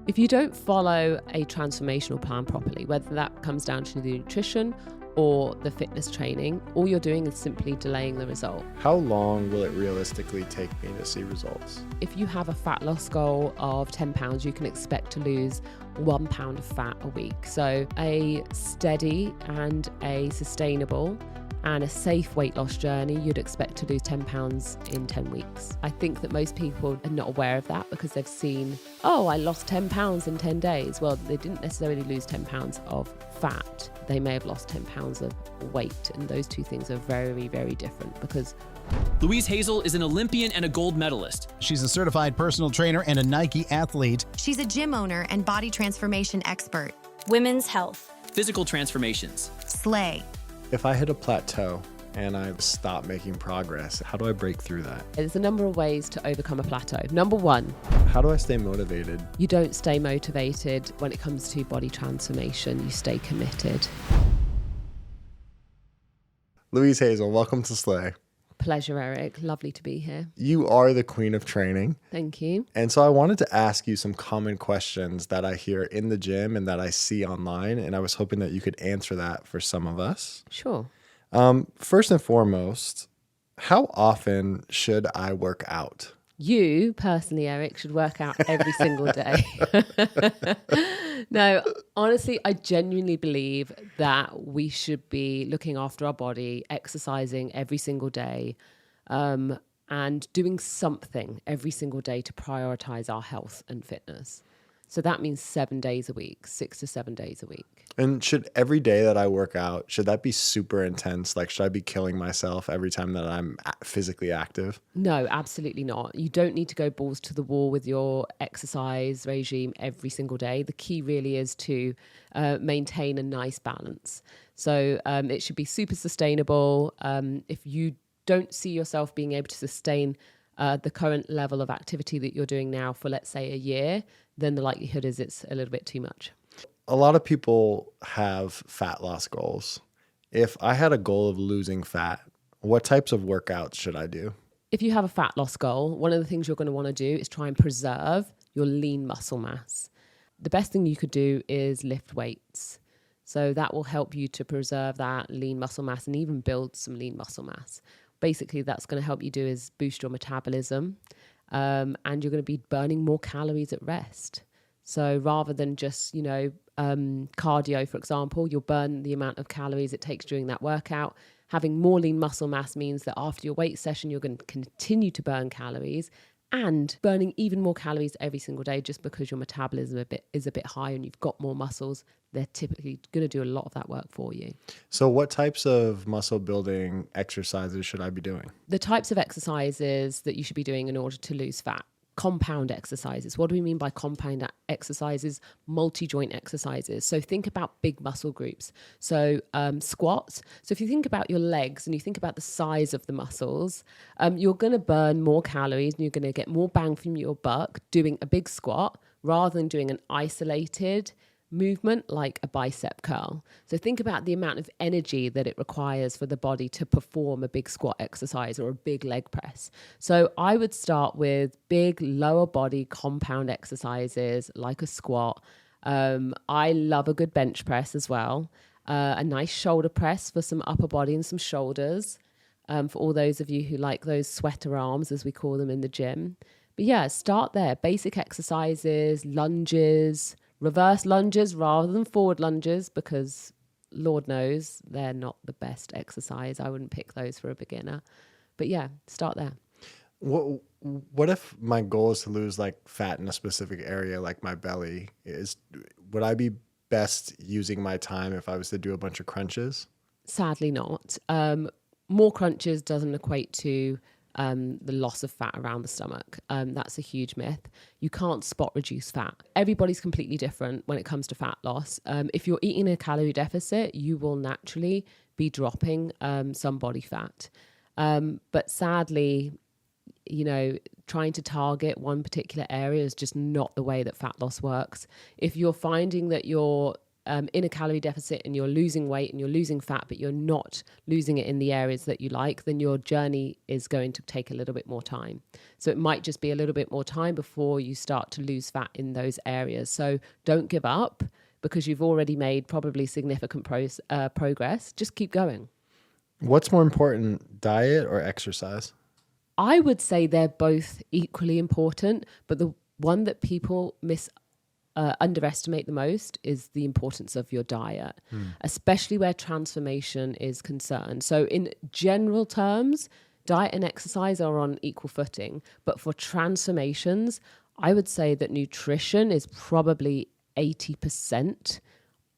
If you don't follow a transformational plan properly, whether that comes down to the nutrition or the fitness training, all you're doing is simply delaying the result. How long will it realistically take me to see results? If you have a fat loss goal of 10 pounds, you can expect to lose 1 pound of fat a week. So a steady and a sustainable and a safe weight loss journey, you'd expect to lose 10 pounds in 10 weeks. I think that most people are not aware of that because they've seen, oh, I lost 10 pounds in 10 days. Well, they didn't necessarily lose 10 pounds of fat. They may have lost 10 pounds of weight. And those two things are very, very different because Louise Hazel is an Olympian and a gold medalist. She's a certified personal trainer and a Nike athlete. She's a gym owner and body transformation expert. Women's health. Physical transformations. Slay. If I hit a plateau and I stop making progress, how do I break through that? there's a number of ways to overcome a plateau. Number one, How do I stay motivated? you don't stay motivated when it comes to body transformation. You stay committed. Louise Hazel, welcome to Slay. Pleasure, Eric. Lovely to be here. You are the queen of training. Thank you. And so I wanted to ask you some common questions that I hear in the gym and that I see online. And I was hoping that you could answer that for some of us. Sure. First and foremost, how often should I work out? You personally, Eric, should work out every single day. No, honestly, I genuinely believe that we should be looking after our body, exercising every single day, and doing something every single day to prioritize our health and fitness. So that means 7 days a week, 6 to 7 days a week. And should every day that I work out, should that be super intense? Like, should I be killing myself every time that I'm physically active? No, absolutely not. You don't need to go balls to the wall with your exercise regime every single day. The key really is to maintain a nice balance. So it should be super sustainable. If you don't see yourself being able to sustain the current level of activity that you're doing now for, let's say, a year, then the likelihood is it's a little bit too much. A lot of people have fat loss goals. If I had a goal of losing fat, what types of workouts should I do? If you have a fat loss goal, one of the things you're going to want to do is try and preserve your lean muscle mass. The best thing you could do is lift weights. So that will help you to preserve that lean muscle mass and even build some lean muscle mass. Basically, that's going to help you do is boost your metabolism, and you're going to be burning more calories at rest. So rather than just, cardio, for example, you'll burn the amount of calories it takes during that workout. Having more lean muscle mass means that after your weight session, you're going to continue to burn calories and burning even more calories every single day just because your metabolism is a bit higher and you've got more muscles. They're typically going to do a lot of that work for you. So what types of muscle building exercises should I be doing? The types of exercises that you should be doing in order to lose fat. Compound exercises. What do we mean by compound exercises? Multi-joint exercises. So think about big muscle groups. So squats. So if you think about your legs and you think about the size of the muscles, you're going to burn more calories and you're going to get more bang from your buck doing a big squat rather than doing an isolated movement like a bicep curl. So think about the amount of energy that it requires for the body to perform a big squat exercise or a big leg press. So I would start with big lower body compound exercises like a squat. I love a good bench press as well. A nice shoulder press for some upper body and some shoulders. For all those of you who like those sweater arms, as we call them in the gym. But yeah, start there. Basic exercises, lunges, reverse lunges rather than forward lunges because Lord knows they're not the best exercise. I wouldn't pick those for a beginner. But yeah, start there. What if my goal is to lose like fat in a specific area like my belly? Would I be best using my time if I was to do a bunch of crunches? Sadly not. More crunches doesn't equate to the loss of fat around the stomach. That's a huge myth. You can't spot reduce fat. Everybody's completely different when it comes to fat loss. If you're eating a calorie deficit, you will naturally be dropping some body fat. But sadly, trying to target one particular area is just not the way that fat loss works. If you're finding that you're in a calorie deficit and you're losing weight and you're losing fat, but you're not losing it in the areas that you like, then your journey is going to take a little bit more time. So it might just be a little bit more time before you start to lose fat in those areas. So don't give up because you've already made probably significant progress. Just keep going. What's more important, diet or exercise? I would say they're both equally important, but the one that people underestimate the most is the importance of your diet, especially where transformation is concerned. So in general terms, diet and exercise are on equal footing, but for transformations, I would say that nutrition is probably 80%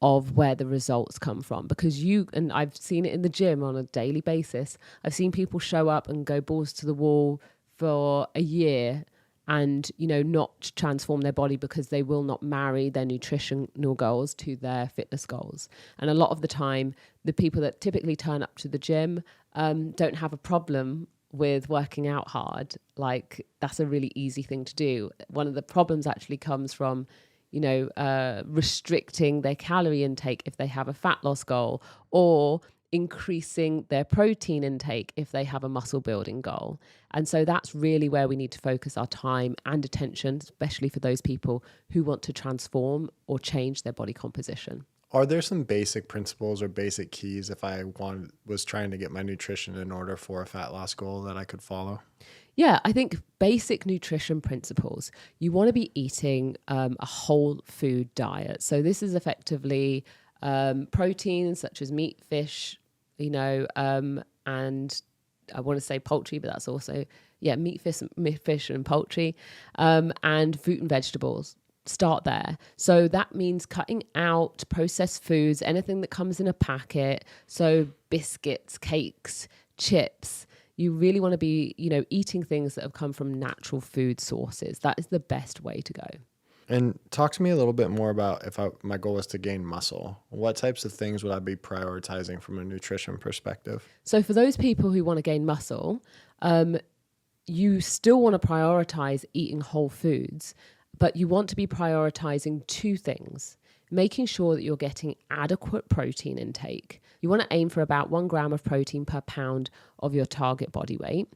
of where the results come from, because and I've seen it in the gym on a daily basis. I've seen people show up and go balls to the wall for a year and, not transform their body because they will not marry their nutritional goals to their fitness goals. And a lot of the time, the people that typically turn up to the gym don't have a problem with working out hard. Like, that's a really easy thing to do. One of the problems actually comes from restricting their calorie intake if they have a fat loss goal, or increasing their protein intake if they have a muscle building goal. And so that's really where we need to focus our time and attention, especially for those people who want to transform or change their body composition. Are there some basic principles or basic keys if I was trying to get my nutrition in order for a fat loss goal that I could follow? Yeah, I think basic nutrition principles. You want to be eating a whole food diet. So this is effectively proteins such as meat, fish, and I want to say poultry, but that's also, meat, fish and poultry, and fruit and vegetables. Start there. So that means cutting out processed foods, anything that comes in a packet. So biscuits, cakes, chips. You really want to be, eating things that have come from natural food sources. That is the best way to go. And talk to me a little bit more about my goal is to gain muscle. What types of things would I be prioritizing from a nutrition perspective? So for those people who want to gain muscle, you still want to prioritize eating whole foods, but you want to be prioritizing two things. Making sure that you're getting adequate protein intake. You want to aim for about 1 gram of protein per pound of your target body weight.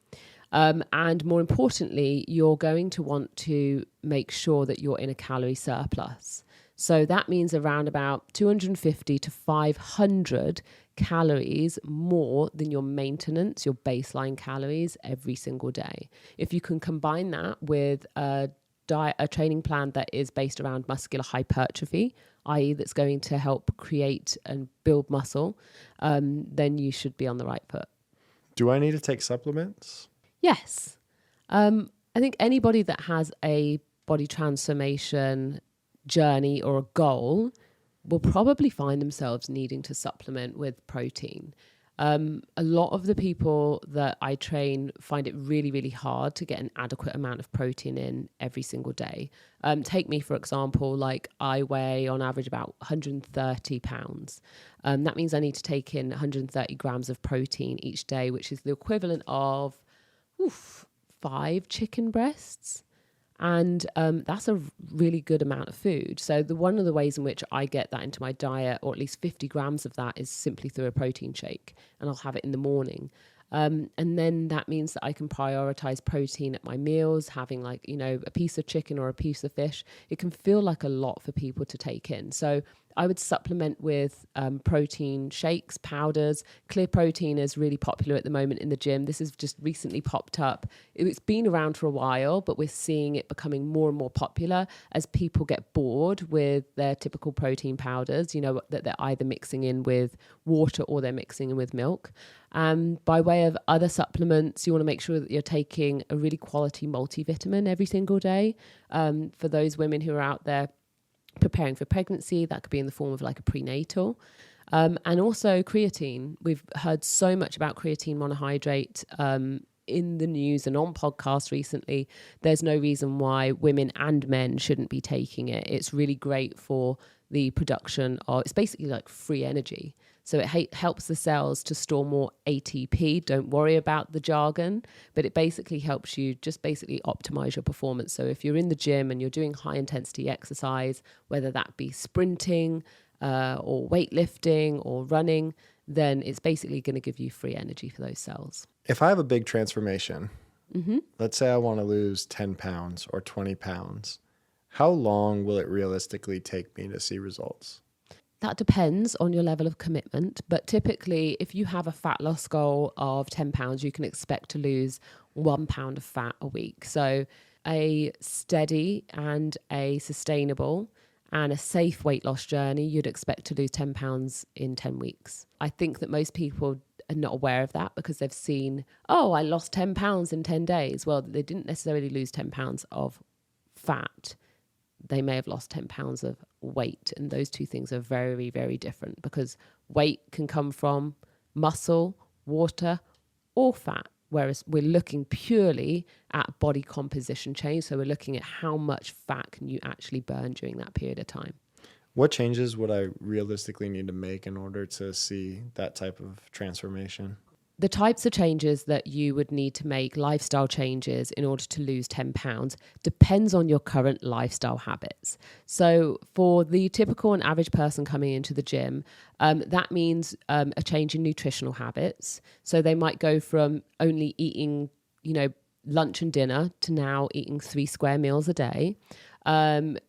And more importantly, you're going to want to make sure that you're in a calorie surplus. So that means around about 250 to 500 calories more than your maintenance, your baseline calories every single day. If you can combine that with a training plan that is based around muscular hypertrophy, i.e. that's going to help create and build muscle, then you should be on the right foot. Do I need to take supplements? Yes. I think anybody that has a body transformation journey or a goal will probably find themselves needing to supplement with protein. A lot of the people that I train find it really, really hard to get an adequate amount of protein in every single day. Take me, for example, like I weigh on average about 130 pounds. That means I need to take in 130 grams of protein each day, which is the equivalent of 5 chicken breasts. And that's a really good amount of food. So one of the ways in which I get that into my diet, or at least 50 grams of that, is simply through a protein shake. And I'll have it in the morning. And then that means that I can prioritize protein at my meals, having a piece of chicken or a piece of fish. It can feel like a lot for people to take in. So I would supplement with protein shakes, powders. Clear protein is really popular at the moment in the gym. This has just recently popped up. It's been around for a while, but we're seeing it becoming more and more popular as people get bored with their typical protein powders, that they're either mixing in with water or they're mixing in with milk. By way of other supplements, you want to make sure that you're taking a really quality multivitamin every single day. For those women who are out there preparing for pregnancy, that could be in the form of like a prenatal. And also creatine. We've heard so much about creatine monohydrate in the news and on podcasts recently. There's no reason why women and men shouldn't be taking it. It's really great for the production of, it's basically like free energy. So it helps the cells to store more ATP. Don't worry about the jargon, but it basically helps you just basically optimize your performance. So if you're in the gym and you're doing high intensity exercise, whether that be sprinting, or weightlifting or running, then it's basically going to give you free energy for those cells. If I have a big transformation, let's say I want to lose 10 pounds or 20 pounds, how long will it realistically take me to see results? That depends on your level of commitment, but typically if you have a fat loss goal of 10 pounds, you can expect to lose 1 pound of fat a week. So a steady and a sustainable and a safe weight loss journey, you'd expect to lose 10 pounds in 10 weeks. I think that most people are not aware of that because they've seen, oh, I lost 10 pounds in 10 days. Well, they didn't necessarily lose 10 pounds of fat. They may have lost 10 pounds of weight. And those two things are very, very different because weight can come from muscle, water, or fat. Whereas we're looking purely at body composition change. So we're looking at how much fat can you actually burn during that period of time. What changes would I realistically need to make in order to see that type of transformation? The types of changes that you would need to make, lifestyle changes, in order to lose 10 pounds, depends on your current lifestyle habits. So for the typical and average person coming into the gym, that means a change in nutritional habits. So they might go from only eating, lunch and dinner to now eating 3 square meals a day.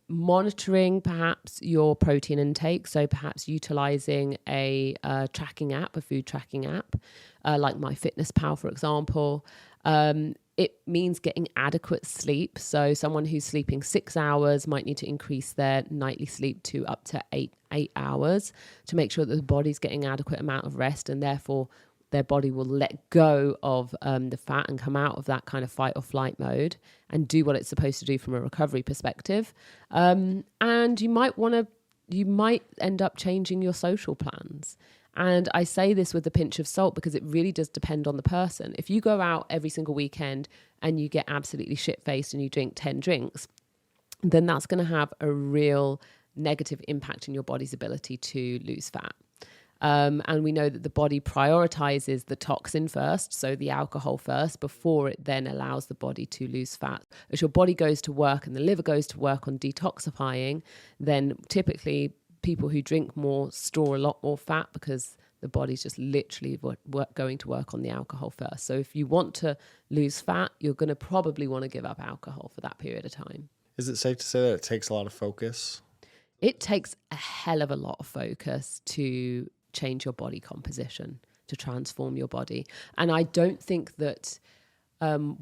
Monitoring perhaps your protein intake, so perhaps utilizing a tracking app, a food tracking app, like MyFitnessPal, for example. It means getting adequate sleep. So someone who's sleeping 6 hours might need to increase their nightly sleep to up to eight hours to make sure that the body's getting adequate amount of rest, and therefore their body will let go of the fat and come out of that kind of fight or flight mode and do what it's supposed to do from a recovery perspective. And you might end up changing your social plans. And I say this with a pinch of salt because it really does depend on the person. If you go out every single weekend and you get absolutely shit-faced and you drink 10 drinks, then that's going to have a real negative impact on your body's ability to lose fat. And we know that the body prioritizes the toxin first, so the alcohol first, before it then allows the body to lose fat. As your body goes to work and the liver goes to work on detoxifying, then typically people who drink more store a lot more fat because the body's just literally going to work on the alcohol first. So if you want to lose fat, you're going to probably want to give up alcohol for that period of time. Is it safe to say that it takes a lot of focus? It takes a hell of a lot of focus to change your body composition, to transform your body. And I don't think that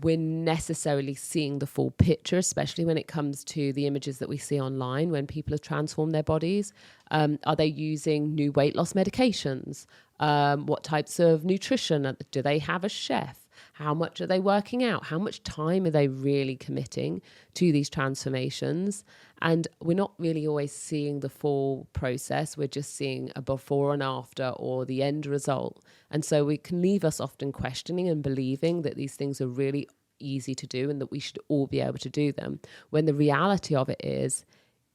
we're necessarily seeing the full picture, especially when it comes to the images that we see online when people have transformed their bodies. Are they using new weight loss medications? What types of nutrition? Do they have a chef? How much are they working out? How much time are they really committing to these transformations? And we're not really always seeing the full process. We're just seeing a before and after or the end result. And so it can leave us often questioning and believing that these things are really easy to do and that we should all be able to do them. When the reality of it is,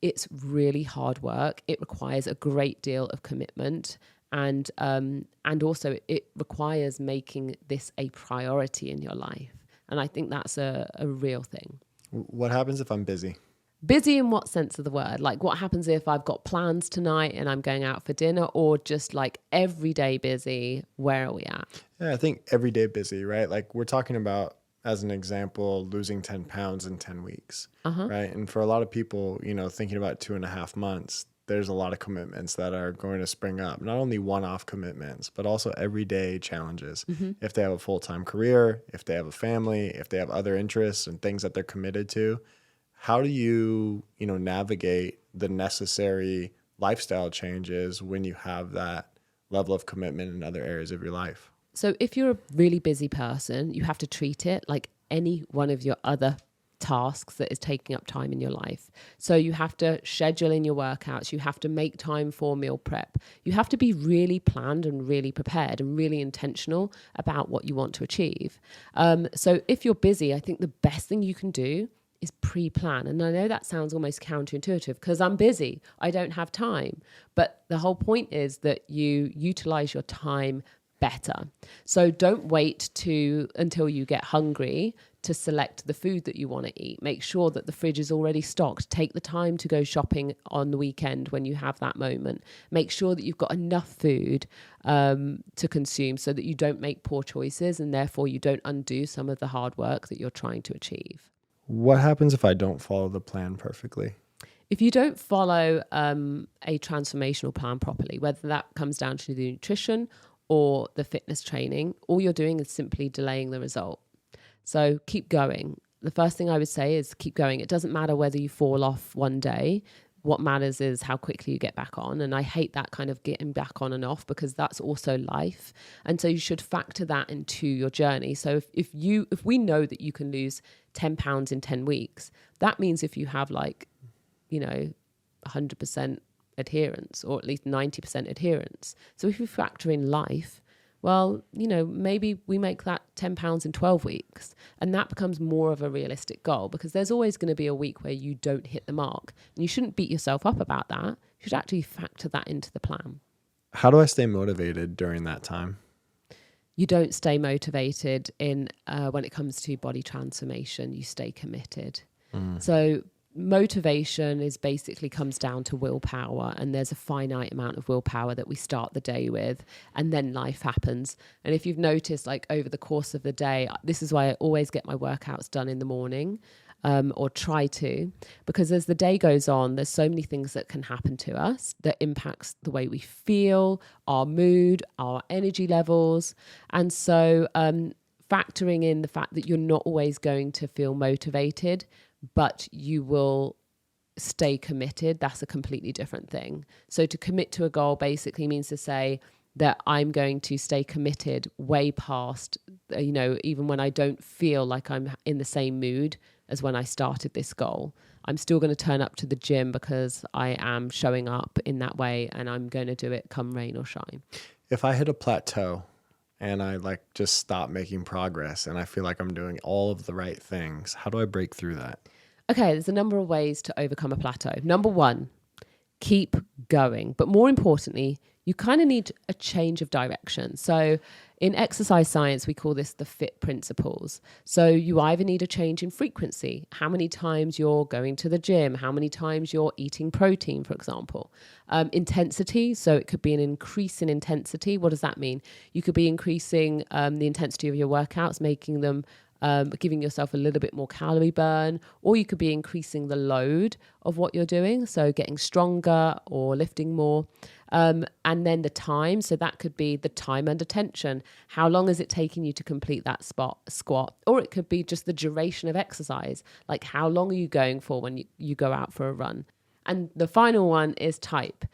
it's really hard work. It requires a great deal of commitment. And also it requires making this a priority in your life. And I think that's a real thing. What happens if I'm busy? Busy in what sense of the word? Like what happens if I've got plans tonight and I'm going out for dinner, or just like everyday busy? Where are we at? Yeah, I think everyday busy, right? Like we're talking about, as an example, losing 10 pounds in 10 weeks, right? And for a lot of people, thinking about 2.5 months, there's a lot of commitments that are going to spring up, not only one-off commitments, but also everyday challenges. If they have a full-time career, if they have a family, if they have other interests and things that they're committed to, how do you, navigate the necessary lifestyle changes when you have that level of commitment in other areas of your life? So if you're a really busy person, you have to treat it like any one of your other tasks that is taking up time in your life. So you have to schedule in your workouts. You have to make time for meal prep. You have to be really planned and really prepared and really intentional about what you want to achieve. So if you're busy, I think the best thing you can do is pre-plan. And I know that sounds almost counterintuitive because I'm busy. I don't have time. But the whole point is that you utilize your time better. So don't wait until you get hungry to select the food that you want to eat. Make sure that the fridge is already stocked. Take the time to go shopping on the weekend when you have that moment. Make sure that you've got enough food to consume so that you don't make poor choices and therefore you don't undo some of the hard work that you're trying to achieve. What happens if I don't follow the plan perfectly? If you don't follow a transformational plan properly, whether that comes down to the nutrition or the fitness training, all you're doing is simply delaying the result. So keep going. The first thing I would say is keep going. It doesn't matter whether you fall off one day. What matters is how quickly you get back on. And I hate that kind of getting back on and off because that's also life. And so you should factor that into your journey. So if we know that you can lose 10 pounds in 10 weeks, that means if you have 100% adherence or at least 90% adherence. So if you factor in life, well, maybe we make that 10 pounds in 12 weeks. And that becomes more of a realistic goal because there's always going to be a week where you don't hit the mark. And you shouldn't beat yourself up about that. You should actually factor that into the plan. How do I stay motivated during that time? You don't stay motivated when it comes to body transformation. You stay committed. So motivation is basically comes down to willpower, and there's a finite amount of willpower that we start the day with, and then life happens. And if you've noticed, over the course of the day, this is why I always get my workouts done in the morning, or try to, because as the day goes on, there's so many things that can happen to us that impacts the way we feel, our mood, our energy levels. And so factoring in the fact that you're not always going to feel motivated, but you will stay committed, that's a completely different thing. So to commit to a goal basically means to say that I'm going to stay committed way past, even when I don't feel like I'm in the same mood as when I started this goal. I'm still going to turn up to the gym because I am showing up in that way, and I'm going to do it come rain or shine. If I hit a plateau and I just stop making progress and I feel like I'm doing all of the right things, how do I break through that? Okay, there's a number of ways to overcome a plateau. Number one, keep going. But more importantly, you kind of need a change of direction. So in exercise science, we call this the FIT principles. So you either need a change in frequency, how many times you're going to the gym, how many times you're eating protein, for example. Intensity, so it could be an increase in intensity. What does that mean? You could be increasing the intensity of your workouts, making them giving yourself a little bit more calorie burn, or you could be increasing the load of what you're doing, so getting stronger or lifting more. And then the time, so that could be the time under tension. How long is it taking you to complete that squat? Or it could be just the duration of exercise, like how long are you going for when you go out for a run? And the final one is type.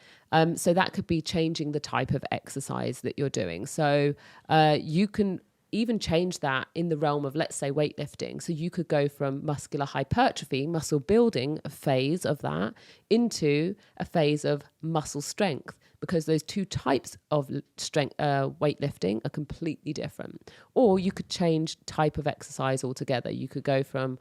So that could be changing the type of exercise that you're doing. So you can even change that in the realm of, let's say, weightlifting. So you could go from muscular hypertrophy, muscle building, a phase of that, into a phase of muscle strength, because those two types of strength weightlifting are completely different. Or you could change type of exercise altogether. You could go from,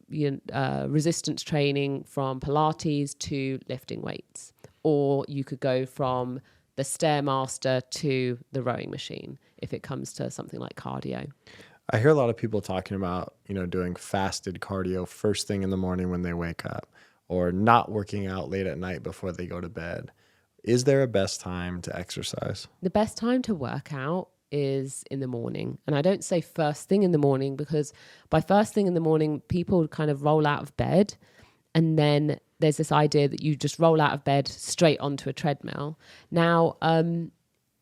resistance training from Pilates to lifting weights. Or you could go from the Stairmaster to the rowing machine if it comes to something like cardio. I hear a lot of people talking about, doing fasted cardio first thing in the morning when they wake up, or not working out late at night before they go to bed. Is there a best time to exercise? The best time to work out is in the morning. And I don't say first thing in the morning, because by first thing in the morning, people kind of roll out of bed, and then there's this idea that you just roll out of bed straight onto a treadmill. Now,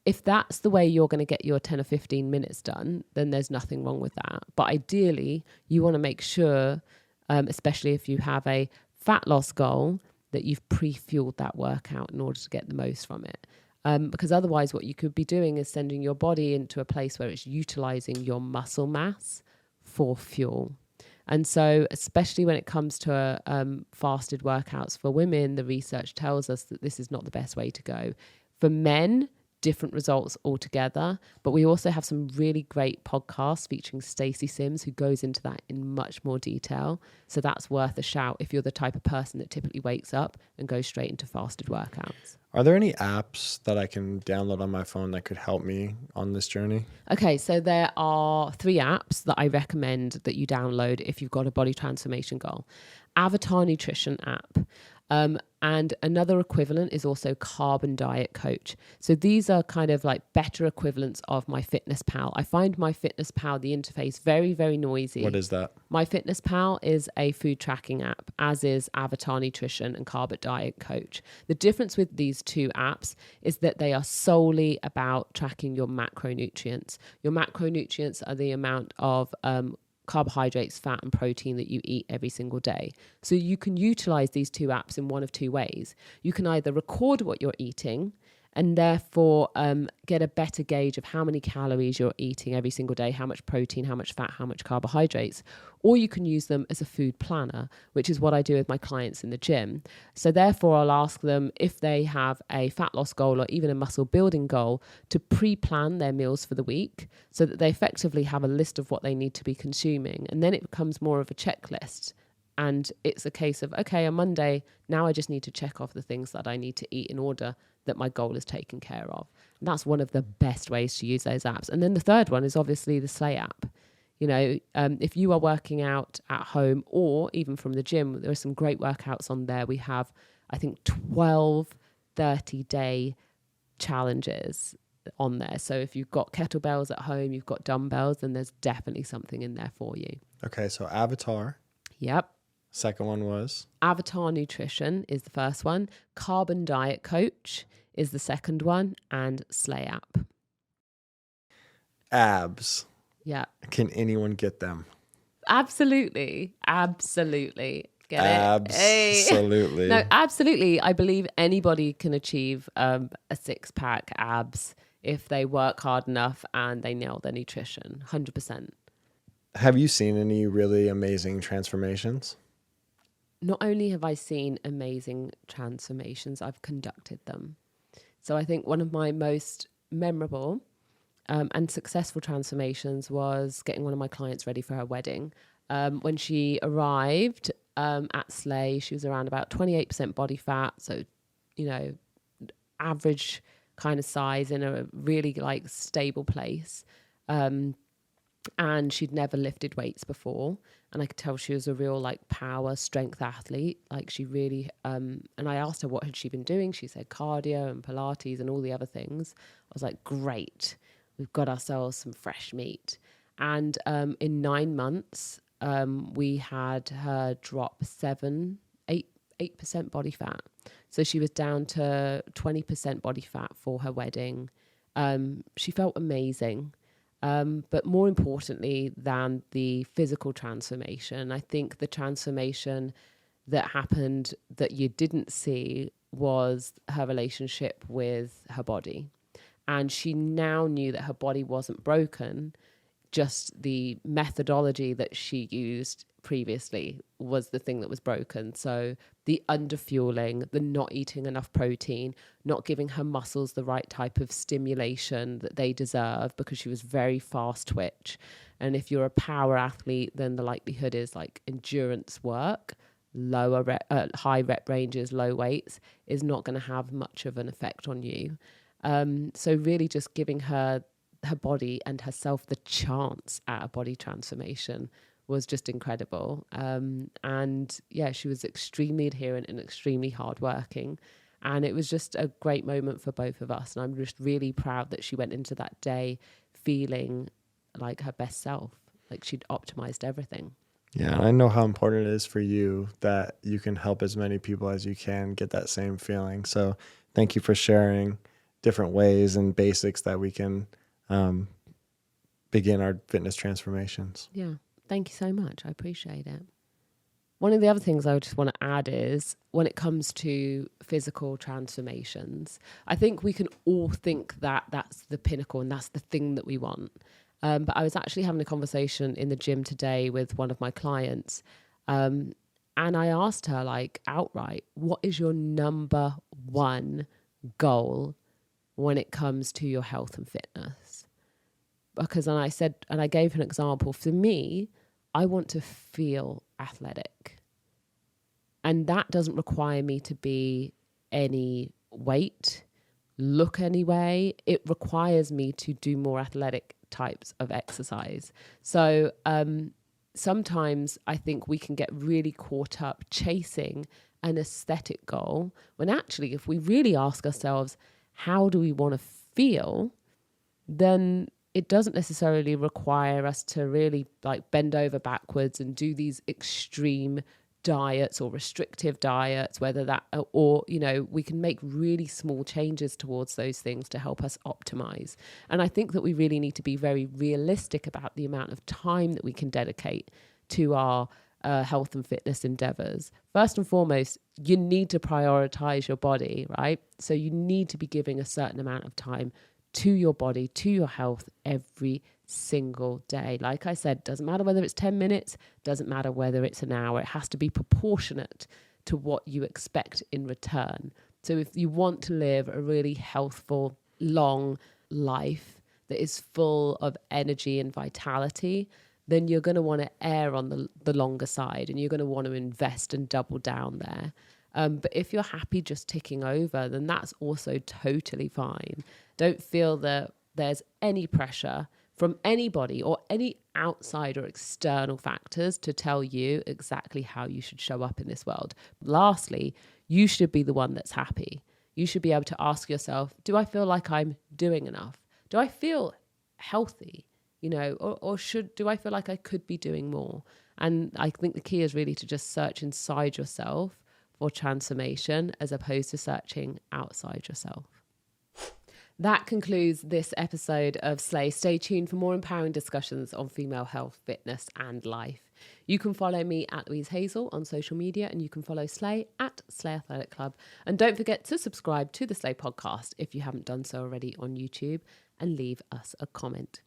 if that's the way you're going to get your 10 or 15 minutes done, then there's nothing wrong with that. But ideally, you want to make sure, especially if you have a fat loss goal, that you've pre-fueled that workout in order to get the most from it. Because otherwise what you could be doing is sending your body into a place where it's utilizing your muscle mass for fuel. And so, especially when it comes to fasted workouts for women, the research tells us that this is not the best way to go. For men, different results altogether. But we also have some really great podcasts featuring Stacey Sims, who goes into that in much more detail. So that's worth a shout if you're the type of person that typically wakes up and goes straight into fasted workouts. Are there any apps that I can download on my phone that could help me on this journey? Okay, so there are 3 apps that I recommend that you download if you've got a body transformation goal. Avatar Nutrition app. And another equivalent is also Carbon Diet Coach. So these are kind of like better equivalents of MyFitnessPal. I find MyFitnessPal, the interface, very, very noisy. What is that? MyFitnessPal is a food tracking app, as is Avatar Nutrition and Carbon Diet Coach. The difference with these 2 apps is that they are solely about tracking your macronutrients. Your macronutrients are the amount of carbohydrates, fat, and protein that you eat every single day. So you can utilize these 2 apps in one of 2 ways. You can either record what you're eating and therefore get a better gauge of how many calories you're eating every single day, how much protein, how much fat, how much carbohydrates, or you can use them as a food planner, which is what I do with my clients in the gym. So therefore, I'll ask them if they have a fat loss goal or even a muscle building goal to pre-plan their meals for the week so that they effectively have a list of what they need to be consuming. And then it becomes more of a checklist. And it's a case of, okay, on Monday, now I just need to check off the things that I need to eat in order that my goal is taken care of. And that's one of the best ways to use those apps. And then the third one is obviously the Slay app. You know, if you are working out at home or even from the gym, there are some great workouts on there. We have, I think, 12 30-day challenges on there. So if you've got kettlebells at home, you've got dumbbells, then there's definitely something in there for you. Okay, so Avatar. Yep. Second one was? Avatar Nutrition is the first one. Carbon Diet Coach is the second one. And Slay app. Abs. Yeah. Can anyone get them? Absolutely. Absolutely. Get it? Absolutely. Hey. No, absolutely. I believe anybody can achieve a 6-pack abs if they work hard enough and they nail their nutrition. 100%. Have you seen any really amazing transformations? Not only have I seen amazing transformations, I've conducted them. So I think one of my most memorable and successful transformations was getting one of my clients ready for her wedding. When she arrived at Slay, she was around about 28% body fat. So, you know, average kind of size in a really like stable place. And she'd never lifted weights before. And I could tell she was a real like power strength athlete. Like she really, and I asked her what had she been doing. She said cardio and Pilates and all the other things. I was like, great, we've got ourselves some fresh meat. And in 9 months, we had her drop 8% body fat. So she was down to 20% body fat for her wedding. She felt amazing. But more importantly than the physical transformation, I think the transformation that happened that you didn't see was her relationship with her body. And she now knew that her body wasn't broken. Just the methodology that she used previously was the thing that was broken. So the underfueling, the not eating enough protein, not giving her muscles the right type of stimulation that they deserve because she was very fast twitch. And if you're a power athlete, then the likelihood is like endurance work, high rep ranges, low weights is not going to have much of an effect on you. So really just giving her body and herself the chance at a body transformation was just incredible. And yeah, she was extremely adherent and extremely hardworking. And it was just a great moment for both of us. And I'm just really proud that she went into that day feeling like her best self, like she'd optimized everything. Yeah, and I know how important it is for you that you can help as many people as you can get that same feeling. So thank you for sharing different ways and basics that we can begin our fitness transformations. Yeah, thank you so much. I appreciate it. One of the other things I just want to add is when it comes to physical transformations, I think we can all think that that's the pinnacle and that's the thing that we want. But I was actually having a conversation in the gym today with one of my clients. And I asked her like outright, what is your number one goal when it comes to your health and fitness. Because, and I gave an example, for me, I want to feel athletic. And that doesn't require me to be any weight, look any way. It requires me to do more athletic types of exercise. So sometimes I think we can get really caught up chasing an aesthetic goal, when actually, if we really ask ourselves, how do we want to feel, then it doesn't necessarily require us to really like bend over backwards and do these extreme diets or restrictive diets, whether that, or, you know, we can make really small changes towards those things to help us optimize. And I think that we really need to be very realistic about the amount of time that we can dedicate to our health and fitness endeavors. First and foremost, you need to prioritize your body, right? So you need to be giving a certain amount of time to your body, to your health every single day. Like I said, doesn't matter whether it's 10 minutes, doesn't matter whether it's an hour. It has to be proportionate to what you expect in return. So if you want to live a really healthful, long life that is full of energy and vitality, then you're going to want to err on the longer side, and you're going to want to invest and double down there. But if you're happy just ticking over, then that's also totally fine. Don't feel that there's any pressure from anybody or any outside or external factors to tell you exactly how you should show up in this world. Lastly, you should be the one that's happy. You should be able to ask yourself, do I feel like I'm doing enough? Do I feel healthy? You know, or do I feel like I could be doing more? And I think the key is really to just search inside yourself for transformation as opposed to searching outside yourself. That concludes this episode of Slay. Stay tuned for more empowering discussions on female health, fitness, and life. You can follow me at Louise Hazel on social media, and you can follow Slay at Slay Athletic Club. And don't forget to subscribe to the Slay podcast if you haven't done so already on YouTube, and leave us a comment.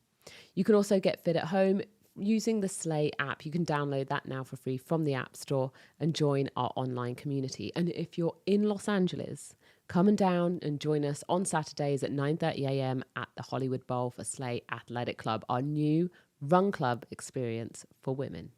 You can also get fit at home using the Slay app. You can download that now for free from the App Store and join our online community. And if you're in Los Angeles, come and down and join us on Saturdays at 9:30 a.m. at the Hollywood Bowl for Slay Athletic Club, our new run club experience for women.